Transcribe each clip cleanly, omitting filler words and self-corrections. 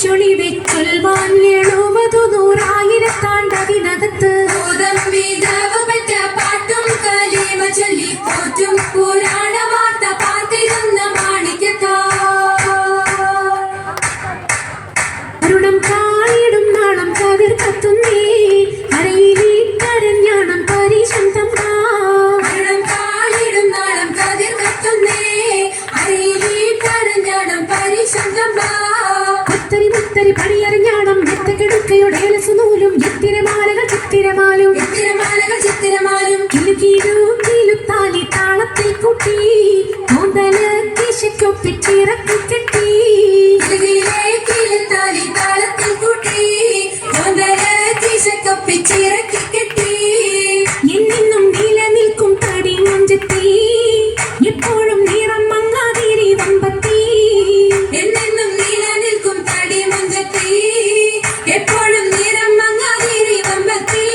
ചൊളി വെച്ചൊൽവാൻ വേണോമതു നൂറായിരത്താണ്ടതിനകത്ത് പറ്റ പാട്ടും കലീമ ചൊല്ലി പോറ്റും പുരാണ വാർത്ത പാർത്തിരുന്ന മാണിക്കത്താ അരുണം കാളിടും നാളം കതിർ കത്തുന്നേ അരയിലേ കരഞ്ഞാണം പരീശം തമ്പാ അരുണം കാളിടും നാളം കതിർ കത്തുന്നേ അരയിലേ കരഞ്ഞാണം പരീശം തമ്പാ മുത്തരി മുത്തരി പണിയറിഞ്ഞാണം മെത്തക്കെടുക്കയുടെ ഏലസുനൂലും ചിത്തിരമാലകൾ ചിത്തിരമാലും കിലുത്താലി താളത്തിൽ കൂട്ടി മോന്തല കിശക്കൊപ്പിച്ചിറക്കി കെട്ടി താളത്തിൽ കൂട്ടി കിശക്കൊപ്പിച്ചിറക്കി കെട്ടി എന്നെന്നും നിലനിൽക്കും തടി മുഞ്ചത്തി എപ്പോഴും നിറം മങ്ങാതിരി വമ്പത്തി എന്നെന്നും നിലനിൽക്കും തടി മുഞ്ചത്തി എപ്പോഴും നിറം മങ്ങാതിരി വമ്പത്തി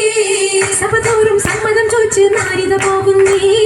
സഭതോറും സമ്മതം ചോദിച്ച് നാരിത പോകുന്നേ